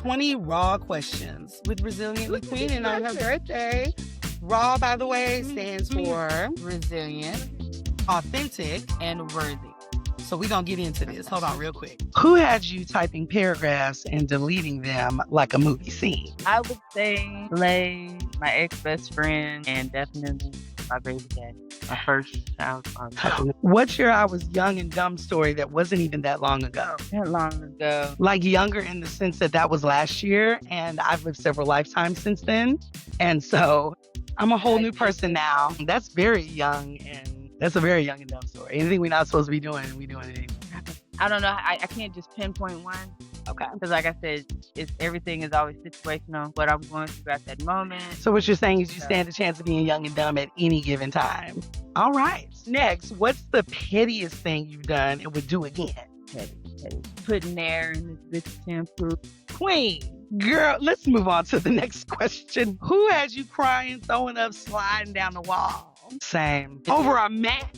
20 raw questions with Resiliently Queenin. I have birthday. raw, by the way, stands for Resilient authentic. and worthy. So we're going to get into this. Hold on real quick. Who had you typing paragraphs and deleting them like a movie scene? I would say Lay, my ex-best friend, and definitely my baby daddy, my first child father. What's your I was young and dumb story that wasn't even that long ago? That long ago. Like younger in the sense that was last year, and I've lived several lifetimes since then. And so I'm a whole new person now. That's very young, and that's a very young and dumb story. Anything we're not supposed to be doing, we doing it anyway. I don't know. I can't just pinpoint one. Okay. Because like I said, everything is always situational, what I'm going through at that moment. So what you're saying is you stand a chance of being young and dumb at any given time. All right. Next, what's the pettiest thing you've done and would do again? Petty. Putting air in this bitch shampoo. Queen. Girl, let's move on to the next question. Who has you crying, throwing up, sliding down the wall? Same. Over a mat?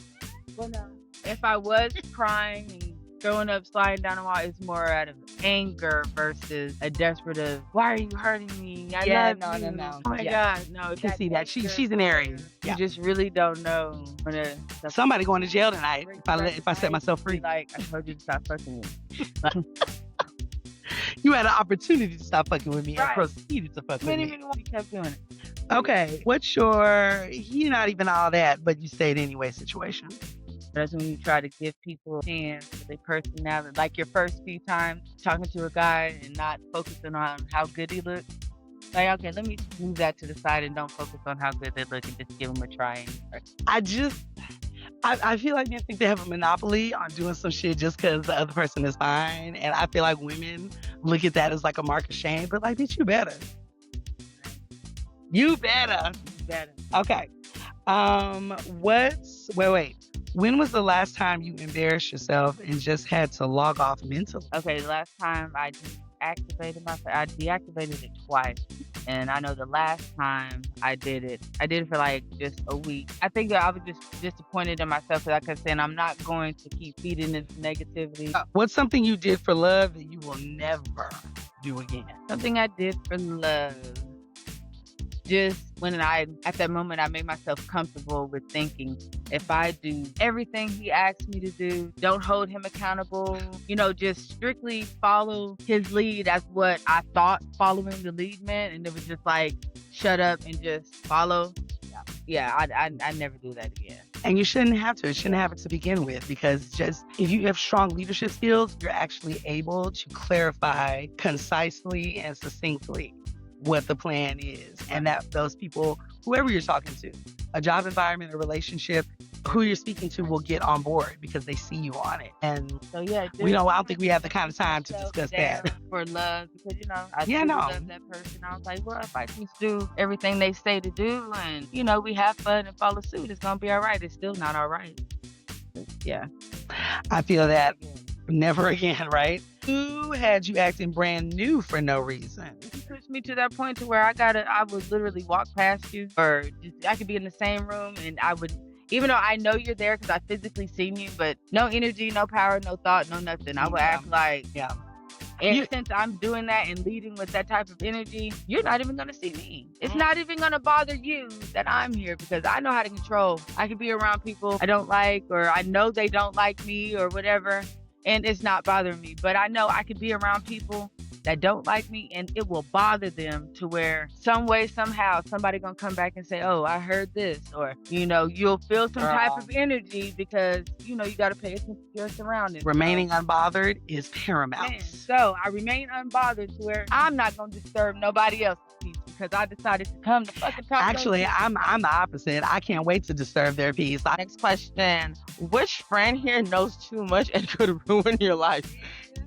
Well, no. If I was crying and throwing up, sliding down the wall, it's more out of anger versus a desperate of, why are you hurting me? I love you. No. Oh my God, no. You can see that. She's an Aries. You just really don't know when somebody going to jail tonight if I set myself free. Like, I told you to stop fucking with me. You had an opportunity to stop fucking with me and Right. proceeded to fuck with me. You kept doing it. Okay. What's your, you're not even all that, but you stayed anyway situation? That's when you try to give people a chance for their personality. Like your first few times talking to a guy and not focusing on how good he looks. Like, okay, let me move that to the side and don't focus on how good they look and just give them a try. I feel like men think they have a monopoly on doing some shit just because the other person is fine. And I feel like women look at that as like a mark of shame. But like, bitch, you better. You better. Okay. Wait. When was the last time you embarrassed yourself and just had to log off mentally? Okay, the last time I deactivated it twice. And I know the last time I did it for like just a week. I think that I was just disappointed in myself because I kept saying I'm not going to keep feeding this negativity. What's something you did for love that you will never do again? Something I did for love. Just when at that moment, I made myself comfortable with thinking if I do everything he asks me to do, don't hold him accountable, just strictly follow his lead as what I thought following the lead meant. And it was just like, shut up and just follow. Yeah, I never do that again. And you shouldn't have to. It shouldn't have it to begin with, because just if you have strong leadership skills, you're actually able to clarify concisely and succinctly what the plan is, and that those people, whoever you're talking to, a job environment, a relationship, who you're speaking to will get on board because they see you on it. And so yeah, I don't think we have the kind of time to discuss that. For love, because I love that person. I was like, well, if I just do everything they say to do, and we have fun and follow suit, it's gonna be all right. It's still not all right. Yeah, I feel that. Never again, right? Who had you acting brand new for no reason? You pushed me to that point to where I would literally walk past you, or I could be in the same room and I would, even though I know you're there because I physically seen you, but no energy, no power, no thought, no nothing. I would act like, and since I'm doing that and leading with that type of energy, you're not even going to see me. It's not even going to bother you that I'm here because I know how to control. I can be around people I don't like, or I know they don't like me or whatever. And it's not bothering me, but I know I could be around people that don't like me and it will bother them to where some way, somehow, somebody gonna come back and say, oh, I heard this, or, you'll feel some type of energy because, you gotta pay attention to your surroundings. Remaining unbothered is paramount. So I remain unbothered to where I'm not gonna disturb nobody else's peace because I decided to come to fucking talk. Actually, I'm the opposite. I can't wait to disturb their peace. Next question. Which friend here knows too much and could ruin your life?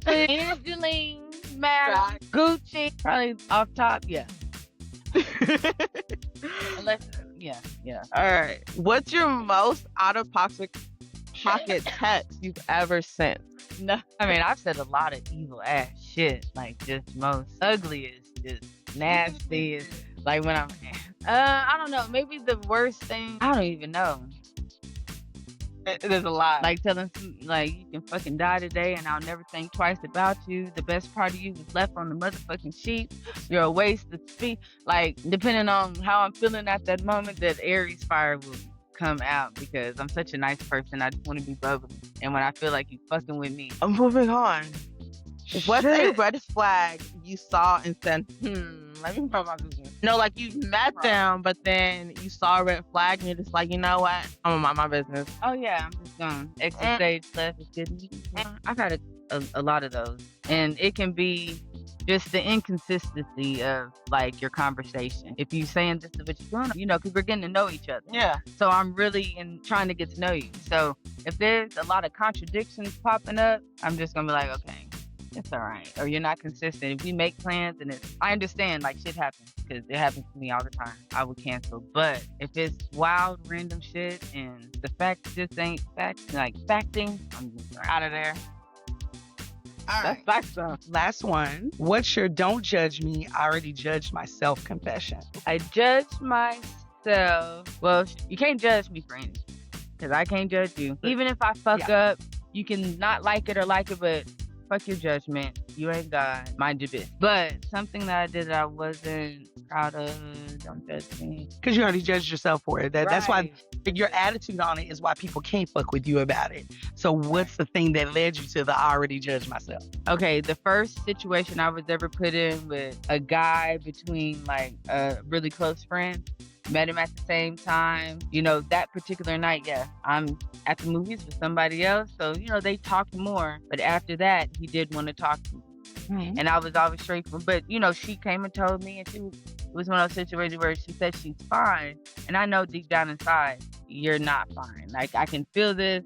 Angeline, Mara, Gucci, probably off top, yeah. Unless, yeah. All right. What's your most out-of-pocket text you've ever sent? No, I mean, I've said a lot of evil ass shit, like just most ugliest, just nastiest. Like when I don't know, maybe the worst thing, I don't even know. There's a lot. Like telling like you can fucking die today and I'll never think twice about you. The best part of you was left on the motherfucking sheet. You're a waste of speed. Like depending on how I'm feeling at that moment, that Aries fire will come out because I'm such a nice person. I just want to be bubbly. And when I feel like you fucking with me, I'm moving on. What's a Shit. red flag you saw and said, let me put my business? No, like you met them, but then you saw a red flag and you're just like, you know what? I'm gonna mind my business. oh yeah, I'm just gone. Exit stage left is good. I've had a lot of those. And it can be just the inconsistency of like your conversation. If you saying this is what you're doing, you know, because we're getting to know each other. Yeah. So I'm really trying to get to know you. So if there's a lot of contradictions popping up, I'm just gonna be like, okay, it's all right. Or you're not consistent. If we make plans and I understand like shit happens because it happens to me all the time. I would cancel. But if it's wild, random shit and the fact just ain't fact, like facting, I'm just out of there. All That's right. fact stuff. Last one. What's your don't judge me, I already judged myself confession? I judge myself. Well, you can't judge me for anything because I can't judge you. Even if I fuck up, you can not like it or like it, but fuck your judgment. You ain't God. Mind your business. But something that I did that I wasn't proud of, don't judge me. Because you already judged yourself for it. That's why Right. your attitude on it is why people can't fuck with you about it. So what's the thing that led you to the I already judged myself? Okay, the first situation I was ever put in with a guy between like a really close friend, met him at the same time. You know, that particular night, yeah, I'm at the movies with somebody else. So, you know, they talked more. But after that, he did want to talk to me. And I was always straightforward. But, you know, she came and told me, and it was one of those situations where she said she's fine. And I know deep down inside, you're not fine. Like, I can feel this.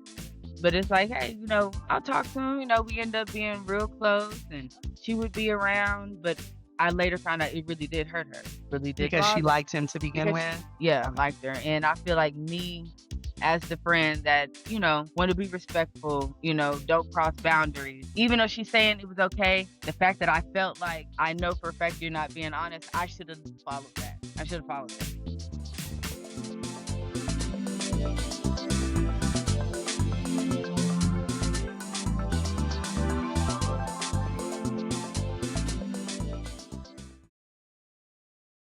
But it's like, hey, you know, I'll talk to him. You know, we end up being real close. And she would be around. But I later found out it really did hurt her. Really did. Because she bother- liked him to begin because with? Yeah, I liked her. And I feel like me as the friend that, you know, want to be respectful, you know, don't cross boundaries. Even though she's saying it was okay, the fact that I felt like I know for a fact you're not being honest, I should have followed that. I should have followed that.